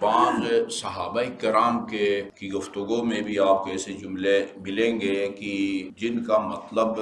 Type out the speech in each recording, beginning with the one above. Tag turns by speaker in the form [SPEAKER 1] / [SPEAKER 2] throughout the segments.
[SPEAKER 1] بعض صحابہ کرام کی گفتگو میں بھی آپ کو ایسے جملے ملیں گے کہ جن کا مطلب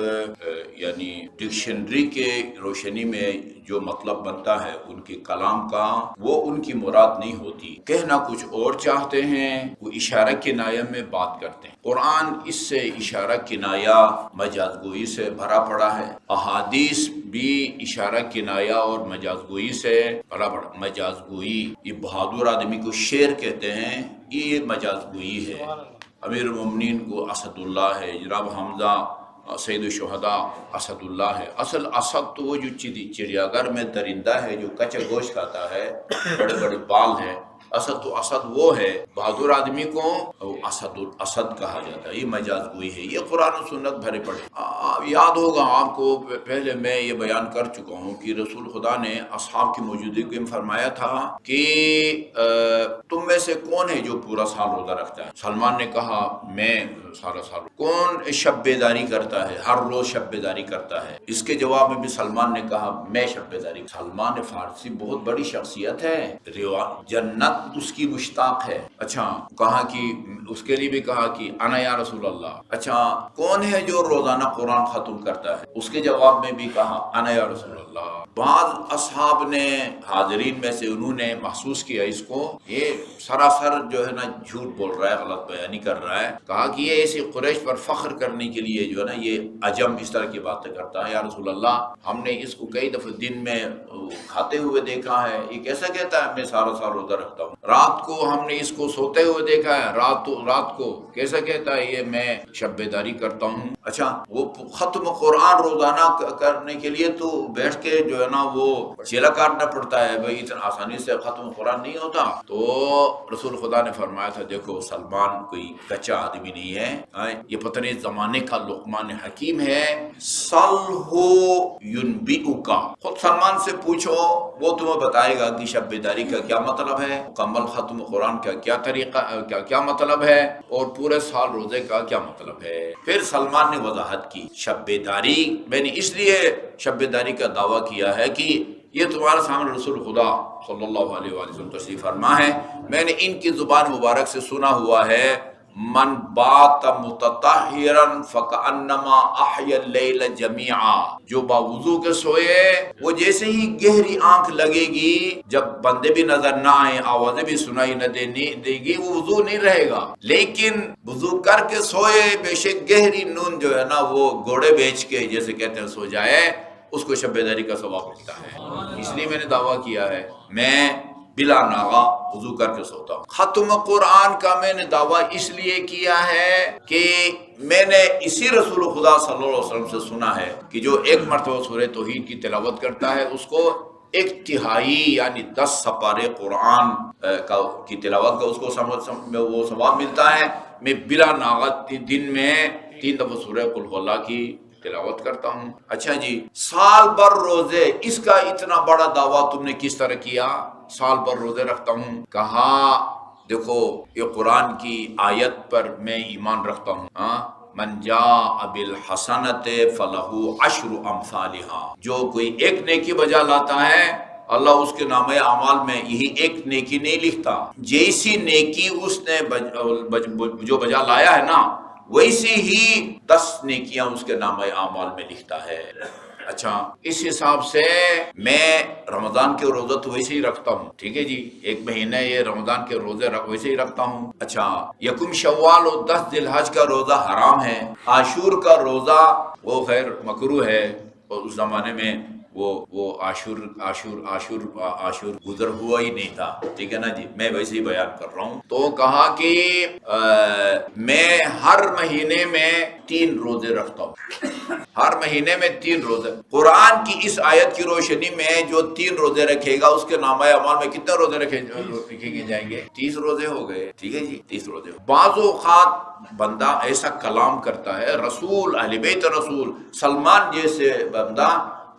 [SPEAKER 1] یعنی ڈکشنری کے روشنی میں جو مطلب بنتا ہے ان کے کلام کا، وہ ان کی مراد نہیں ہوتی، کہنا کچھ اور چاہتے ہیں، وہ اشارہ کنایہ میں بات کرتے ہیں۔ قرآن اس سے اشارہ کنایہ مجاز گوئی سے بھرا پڑا ہے، احادیث بھی اشارہ کنایہ اور مجاز گوئی سے بھرا پڑا۔ مجاز گوئی، یہ بہادر آدمی کو شعر کہتے ہیں، یہ مجاز گوئی ہے۔ امیر المومنین کو اسد اللہ ہے، جناب حمزہ سید الشہداء اسد اللہ ہے۔ اصل اسد تو وہ جو چڑیا گھر میں درندہ ہے جو کچا گوشت کھاتا ہے، بڑے بڑے بال ہے، اسد تو اسد وہ ہے، بہادر آدمی کو اسد کہا جاتا ہے، یہ مجاز گوئی ہے۔ یہ قرآن و سنت بھرے پڑے۔ یاد ہوگا آپ کو، پہلے میں یہ بیان کر چکا ہوں کہ رسول خدا نے اصحاب کی موجودگی میں فرمایا تھا کہ تم میں سے کون ہے جو پورا سال روزہ رکھتا ہے؟ سلمان نے کہا میں سارا سال۔ کون شب بیداری کرتا ہے، ہر روز شب بیداری کرتا ہے؟ اس کے جواب میں بھی سلمان نے کہا میں شب بیداری۔ سلمان فارسی بہت بڑی شخصیت ہے، جنت اس کی مشتاق ہے۔ اچھا کہا کہ اس کے لیے بھی کہا کہ انا یا رسول اللہ۔ اچھا کون ہے جو روزانہ قرآن ختم کرتا ہے؟ اس کے جواب میں بھی کہا انا یا رسول اللہ۔ بعض اصحاب نے، حاضرین میں سے انہوں نے محسوس کیا اس کو، یہ سراسر جو ہے نا جھوٹ بول رہا ہے، غلط بیانی کر رہا ہے۔ کہا کہ یہ ایسی قریش پر فخر کرنے کے لیے جو ہے نا یہ عجم اس طرح کی باتیں کرتا ہے۔ یا رسول اللہ، ہم نے اس کو کئی دفعہ دن میں کھاتے ہوئے دیکھا ہے، یہ کیسا کہتا ہے میں سارا سال روزہ رکھتا ہوں؟ رات کو ہم نے اس کو سوتے ہوئے دیکھا ہے، رات کو کیسا کہتا ہے یہ میں شب بیداری کرتا ہوں؟ اچھا وہ ختم قرآن روزانہ کرنے کے لیے تو بیٹھ کے جو ہے نا وہ چیلا کاٹنا پڑتا ہے، بھائی اتنا آسانی سے ختم قرآن نہیں ہوتا۔ تو رسول خدا نے فرمایا تھا دیکھو سلمان کوئی کچا آدمی نہیں ہے، یہ پتہ نہیں زمانے کا لقمان حکیم ہے، سلہو ینبئک، خود سلمان سے پوچھو وہ تمہیں بتائے گا کہ شب بیداری کا کیا مطلب ہے، مکمل ختم قرآن کا کیا طریقہ، کیا مطلب ہے، اور پورے سال روزے کا کیا مطلب ہے۔ پھر سلمان نے وضاحت کی، شب بیداری میں نے اس لیے شب بیداری کا دعویٰ کیا ہے کہ یہ تمہارے سامنے رسول خدا صلی اللہ علیہ وآلہ وسلم تشریف فرما ہے، میں نے ان کی زبان مبارک سے سنا ہوا ہے، من بات متطہرا فکأنما احیا اللیل جمیعا، جو باوضو کے سوئے وہ جیسے ہی گہری آنکھ لگے گی، جب بندے بھی نظر نہ آئے، آوازیں بھی سنائی نہ دے گی، وہ وضو نہیں رہے گا، لیکن وضو کر کے سوئے بے شک گہری نون جو ہے نا وہ گھوڑے بیچ کے جیسے کہتے ہیں سو جائے، اس کو شب بیداری کا ثواب ملتا ہے۔ اس لیے میں نے دعویٰ کیا ہے میں بلا ناغا وضو کر کے سوتا ہوں۔ ختم قرآن کا میں نے دعویٰ اس لیے کیا ہے کہ میں نے اسی رسول خدا صلی اللہ علیہ وسلم سے سنا ہے کہ جو ایک مرتبہ سورہ توحید کی تلاوت کرتا ہے اس کو 1/3 یعنی 10 سپارے قرآن کی تلاوت کا اس کو وہ ثواب ملتا ہے۔ میں بلا ناغا دن میں 3 دفعہ سورہ قل هو اللہ کی تلاوت کرتا ہوں۔ اچھا جی، سال بھر روزے، اس کا اتنا بڑا دعویٰ تم نے کس طرح کیا؟ سال بھر روزے رکھتا ہوں۔ کہا دیکھو یہ قرآن کی آیت پر میں ایمان رکھتا ہوں، من جاء بالحسنۃ فلہ عشر امثالھا، جو کوئی ایک نیکی بجا لاتا ہے اللہ اس کے نامہ اعمال میں یہی ایک نیکی نہیں لکھتا، جیسی نیکی اس نے جو بجا لایا ہے نا ویسی ہی 10 نیکیاں اس کے نامہ اعمال میں لکھتا ہے۔ اچھا اس حساب سے میں رمضان کے روزہ تو ویسے ہی رکھتا ہوں، ٹھیک ہے جی، ایک مہینہ یہ رمضان کے روزے ویسے ہی رکھتا ہوں۔ اچھا یکم شوال اور 10 ذی الحج کا روزہ حرام ہے، عاشور کا روزہ وہ خیر مکروہ ہے، اور اس زمانے میں وہ عاشور گزر ہوا ہی نہیں تھا، ٹھیک ہے نا جی، میں ویسے ہی بیان کر رہا ہوں۔ تو کہا کہ میں ہر مہینے میں 3 روزے رکھتا ہوں، ہر مہینے میں 3 روزے۔ قرآن کی اس آیت کی روشنی میں جو 3 روزے رکھے گا اس کے نامہ اعمال میں کتنے روزے رکھے جائیں گے؟ 30 روزے ہو گئے، ٹھیک ہے جی، 30 روزے۔ بعض اوقات بندہ ایسا کلام کرتا ہے، رسول، اہل بیت رسول، سلمان جیسے بندہ،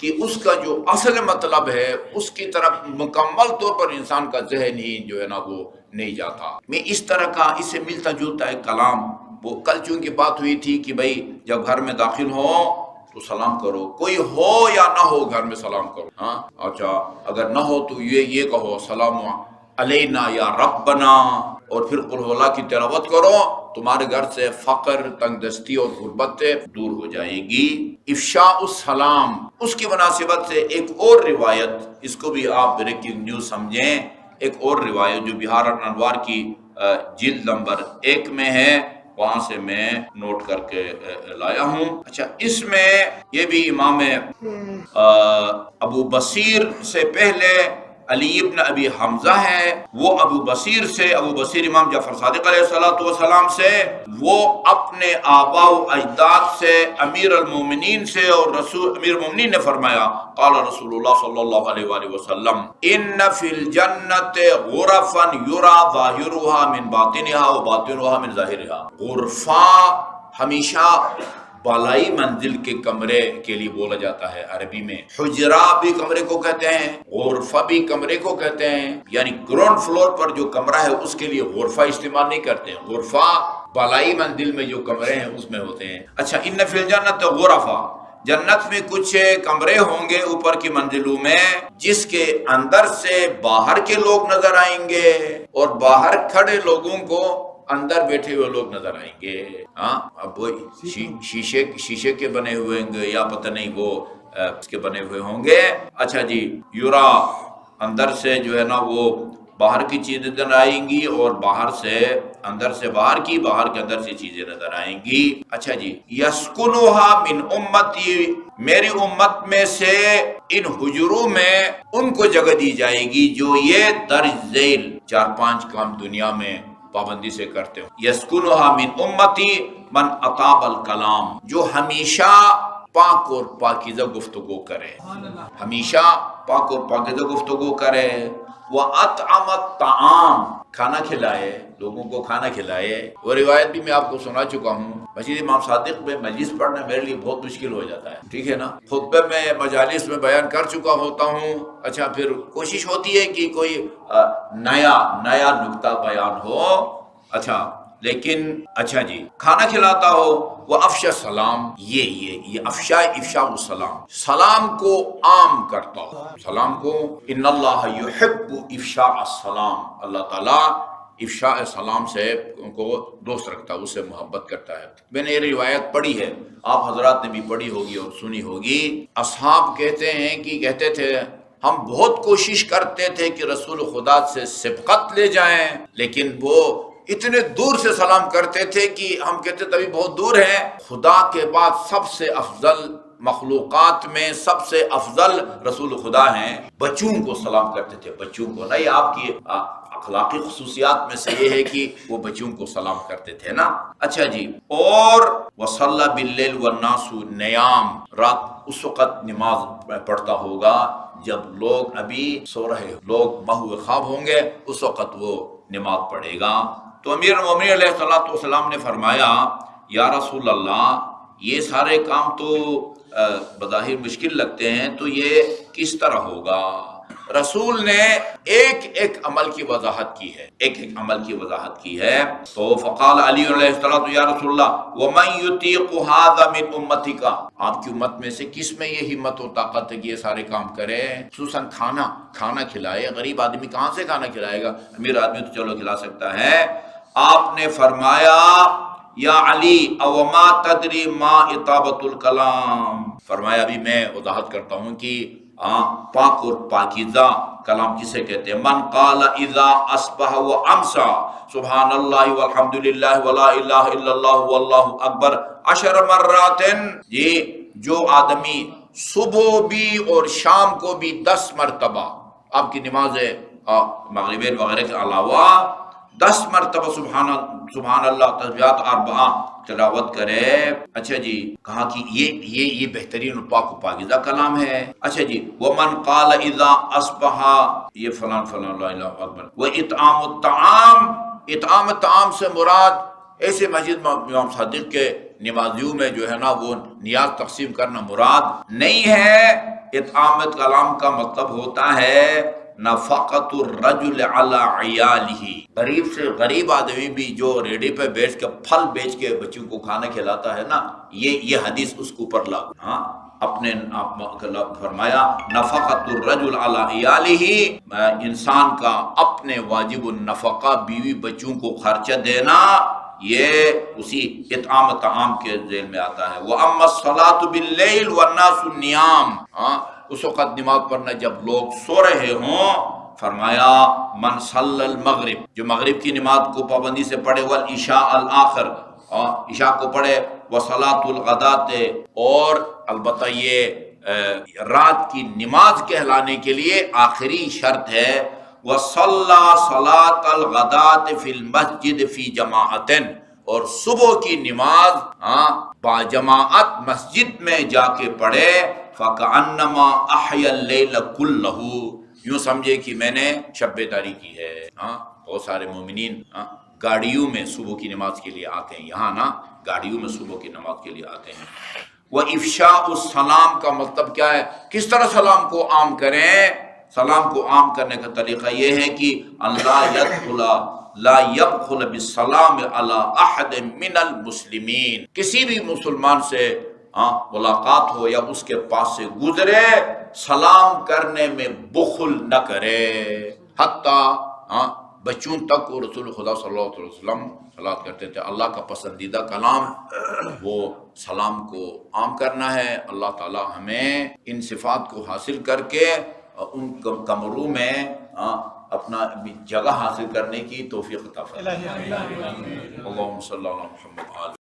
[SPEAKER 1] کہ اس کا جو اصل مطلب ہے اس کی طرف مکمل طور پر انسان کا ذہن ہی جو ہے نا وہ نہیں جاتا۔ میں اس طرح کا اس سے ملتا جلتا ہے کلام، وہ کل چونکہ بات ہوئی تھی کہ بھائی جب گھر میں داخل ہو تو سلام کرو، کوئی ہو یا نہ ہو گھر میں سلام کرو، ہاں اچھا اگر نہ ہو تو یہ کہو السلام علینا یا ربنا، اور پھر قل ہو اللہ کی تلاوت کرو، تمہارے گھر سے فقر، تنگ دستی اور غربت دور ہو جائے گی۔ افشاء السلام، اس کی مناسبت سے ایک اور روایت، اس کو بھی آپ بریکنگ نیوز سمجھیں، ایک اور روایت جو بہار الانوار کی جلد نمبر 1 میں ہے، وہاں سے میں نوٹ کر کے لایا ہوں۔ اچھا، اس میں یہ بھی امام ابو بصیر سے پہلے علی ابن ابی حمزہ ہے، وہ ابو بصیر سے، ابو بصیر امام جعفر صادق علیہ السلام سے، وہ اپنے آباء و اجداد سے، امیر المومنین سے، اور رسول امیر المومنین نے فرمایا قال رسول اللہ صلی اللہ علیہ وآلہ وسلم ان فی الجنت غرفا یرا ظاہرها من باطنها و باطنها من ظاہرها۔ غرفہ ہمیشہ بالائی منزل کے کمرے کے لیے بولا جاتا ہے عربی میں، حجرہ بھی کمرے کو کہتے ہیں، غرفہ بھی کمرے کو کہتے ہیں، یعنی گراؤنڈ فلور پر جو کمرہ ہے اس کے لیے غرفہ استعمال نہیں کرتے ہیں، غرفہ بالائی منزل میں جو کمرے ہیں اس میں ہوتے ہیں۔ اچھا، ان فی الجنت غرفہ، جنت میں کچھ کمرے ہوں گے اوپر کی منزلوں میں، جس کے اندر سے باہر کے لوگ نظر آئیں گے اور باہر کھڑے لوگوں کو اندر بیٹھے ہوئے لوگ نظر آئیں گے۔ ہاں، اب وہ شیشے کے بنے ہوئے ہوں گے یا پتہ نہیں وہ اس کے بنے ہوئے ہوں گے۔ اچھا جی، یورا اندر سے جو ہے نا وہ باہر کی چیزیں نظر آئیں گی، اور باہر سے اندر سے باہر کی، باہر کے اندر سے چیزیں نظر آئیں گی۔ اچھا جی، یسکنھا من امتی، میری امت میں سے ان حجروں میں ان کو جگہ دی جائے گی جو یہ درج ذیل 4-5 کام دنیا میں پابندی سے کرتے ہوں۔ یسکنھا من امتی من اطاب الکلام، جو ہمیشہ پاک اور پاکیزہ گفتگو کرے، ہمیشہ پاک اور پاکیزہ گفتگو کرے، وَأَطْعَمَ الطَّعَامَ، کھانا کھلائے، لوگوں کو کھانا کھلائے۔ وہ روایت بھی میں آپ کو سنا چکا ہوں، مسجد امام صادق میں مجلس پڑھنا میرے لیے بہت مشکل ہو جاتا ہے، ٹھیک ہے نا، خطبے میں مجالس میں بیان کر چکا ہوتا ہوں۔ اچھا، پھر کوشش ہوتی ہے کہ کوئی نیا نکتہ بیان ہو، اچھا، لیکن اچھا جی، کھانا کھلاتا ہو، وہ افشا السلام، یہ افشاء السلام، سلام کو عام کرتا ہو، سلام کو، ان اللہ یحب افشاء السلام، اللہ تعالیٰ افشاء السلام سے ان کو دوست رکھتا ہے، اس سے محبت کرتا ہے۔ میں نے یہ روایت پڑھی ہے، آپ حضرات نے بھی پڑھی ہوگی اور سنی ہوگی۔ اصحاب کہتے تھے ہم بہت کوشش کرتے تھے کہ رسول خدا سے سبقت لے جائیں، لیکن وہ اتنے دور سے سلام کرتے تھے کہ ہم کہتے تھے ابھی بہت دور ہے۔ خدا کے بعد سب سے افضل مخلوقات میں سب سے افضل رسول خدا ہیں، بچوں کو سلام کرتے تھے، بچوں کو، نہیں آپ کی اخلاقی خصوصیات میں سے یہ ہے کہ وہ بچوں کو سلام کرتے تھے نا۔ اچھا جی، اور وصلی باللیل والناس نیام، رات اس وقت نماز پڑھتا ہوگا جب لوگ ابھی سو رہے، لوگ محو خواب ہوں گے، اس وقت وہ نماز پڑھے گا۔ تو امیر المومنین علیہ السلام نے فرمایا یا رسول اللہ، یہ سارے کام تو بظاہر مشکل لگتے ہیں، تو یہ کس طرح ہوگا؟ رسول نے ایک عمل کی وضاحت کی ہے، ایک عمل کی وضاحت کی ہے۔ تو فقال علی علیہ السلام یا رسول اللہ ومن یطیق ھذا من امتک، آپ کی امت میں سے کس میں یہ ہمت و طاقت ہے کہ یہ سارے کام کرے، خصوصاً کھانا کھلائے؟ غریب آدمی کہاں سے کھانا کھلائے گا؟ امیر آدمی تو چلو کھلا سکتا ہے۔ آپ نے فرمایا یا علی او ما تدری ما اطابت الکلام، فرمایا ابھی میں وضاحت کرتا ہوں کہ پاک اور پاکیزہ کلام کسے کہتے ہیں؟ من قال اذا اصبح وامسى سبحان اللہ والحمد للہ ولا الہ الا اللہ واللہ اکبر 10 مرات، یہ جو آدمی صبح بھی اور شام کو بھی 10 مرتبہ آپ کی نماز مغربین وغیرہ کے علاوہ 10 مرتبہ سبحان اللہ تسبیحات 4 تلاوت کرے۔ اچھا جی، کہا کہ یہ بہترین و پاک و پاکیزہ کلام ہے۔ اچھا جی، ومن قال اذا اصبح، یہ فلان لا الہ اکبر، واطعام الطعام، اطعام الطعام سے مراد ایسے مسجد امام صادق کے نمازیوں میں جو ہے نا وہ نیاز تقسیم کرنا مراد نہیں ہے۔ اطعام الکلام کا مطلب ہوتا ہے نفقت الرجل علی عیالہ، غریب سے غریب آدمی بھی جو ریڈی پہ بیچ کے پھل بیچ کے بچوں کو کھانا کھلاتا ہے نا، یہ حدیث اس کے اوپر لاگو۔ ہاں، اپنے فرمایا نفقۃ الرجل علی عیالہ، انسان کا اپنے واجب النفقہ بیوی بچوں کو خرچہ دینا، یہ اسی اطعام طعام کے ذیل میں آتا ہے۔ وَأَمَّا الصَّلَاةُ بِاللَّيْلِ وَالنَّاسُ نِيَامٌ، اس وقت نماز پڑھنا جب لوگ سو رہے ہوں، فرمایا من صلی المغرب، جو مغرب کی نماز کو پابندی سے پڑھے، والعشاء الآخر، عشاء کو پڑھے، وصلاۃ الغداۃ، اور البتہ یہ رات کی نماز کہلانے کے لیے آخری شرط ہے، وصلی صلاۃ الغداۃ فی المسجد فی جماعۃ، اور صبح کی نماز با جماعت مسجد میں جا کے پڑھے، فکأنما احیا اللیل کلہ، یوں سمجھے کہ میں نے شب بیداری کی ہے۔ بہت سارے مومنین گاڑیوں میں صبح کی نماز کے لیے آتے ہیں، یہاں نا گاڑیوں میں صبح کی نماز کے لیے آتے ہیں۔ وَإِفْشَاءُ السَّلَام کا مطلب کیا ہے؟ کس طرح سلام کو عام کریں؟ سلام کو عام کرنے کا طریقہ یہ ہے کہ لا يدخل بالسلام علی احد من المسلمین، کسی بھی مسلمان سے ملاقات ہو یا اس کے پاس سے گزرے، سلام کرنے میں بخل نہ کرے، حتیٰ بچوں تک وہ رسول خدا صلی اللہ علیہ وسلم صلوات کرتے تھے۔ اللہ کا پسندیدہ کلام وہ سلام کو عام کرنا ہے۔ اللہ تعالی ہمیں ان صفات کو حاصل کر کے ان کمروں میں اپنا جگہ حاصل کرنے کی توفیق عطا فرمائے۔ اللہم صلی اللہ علیہ محمد